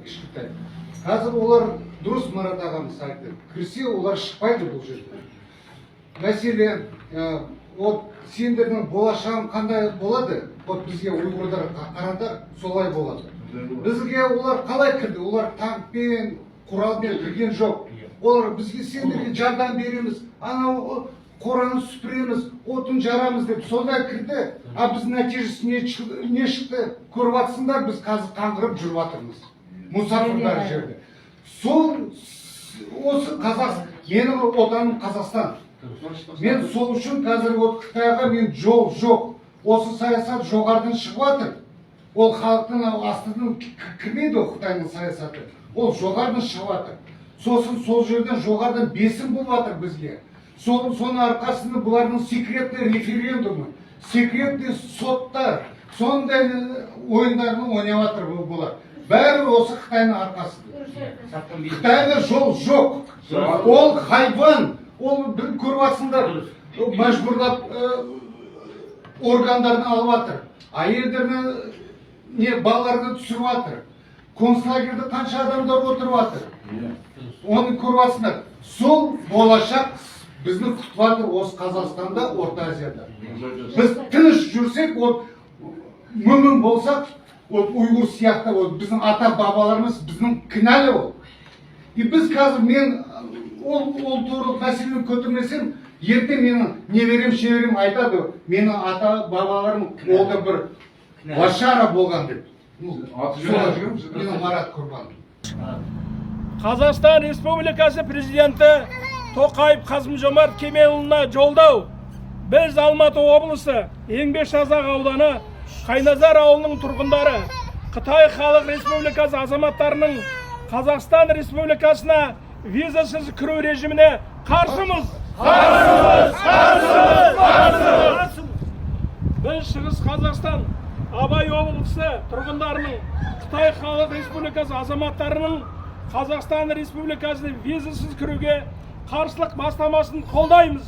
кішкентай. Қазір олар дұрыс Марат ағамыз айтты. Кірсе олар шықпайды бұл жерде. Мәселен, от сендердің болашағың қандай болады? Вот бізге ұйғырдар қараңдар, солай болады. Бізге олар қалай кірді? Олар танкпен, құралмен кірген жоқ. Олар бізге сендерге жардам береміз, анау қораны сүпіреміз, отын жарамыз деп сондай кірді. А біз нәтижесі не шықты? Көріп атсыңдар, біз қазір қаңғырып жүріп атырмыз. Мұсафырдар жерде. Сол осы Қазақстан, менің отаным Қазақстан. Мен сол үшін қазір от Қытайға мен жол жоқ. Осы саясат жоғарыдан шығып жатыр. Ол халықтың астынан кірмейді Қытайның саясаты. Ол жоғарыдан шығып жатыр. Сосын сол жерден жоғарыдан бесім болып жатыр бізге. Соның арқасында бұлардың секретный референдумы, секретный соттар, сондай ойындарын ойнап жатыр бұлар. Бәрі осы Қытайның арқасында. Қытайда жол жоқ. Ол хайван. Ол бір көріп жатсыңдар, мәжбүрлап органдарын алып жатыр. Әйелдеріне балаларды түсіріп жатыр. Концлагерьде қанша адамдар отырып жатыр. Оны көріп жатсыңдар. Сол болашақ бізді күтіп жатыр осы Қазақстанда, Орта Азияда. Біз тыныш жүрсек, мүмін болсақ, ұйғыр сияқты, біздің ата бабаларымыз біздің кінәлі ол. И біз қазір мен ол туралы мәселені көтермесем, ертең менің неберем шеберем айтады, менің ата бабаларым ол да бір лашара болған деп. Менің Марат Құрбан. Қазақстан Республикасы президенті Тоқаев Қасым-Жомарт Кемелұлына жолдау. Біз Алматы облысы Еңбекшазақ ауданы Қайназар ауылының тұрғындары Қытай Халық Республикасы азаматтарының Қазақстан Республикасына визасыз кіру режиміне қарсымыз. Біз Шығыс Қазақстан Абай облысы тұрғындарының Қытай Халық Республикасы азаматтарының Қазақстан Республикасына визасыз кіруге қарсылық бастамасын қолдаймыз.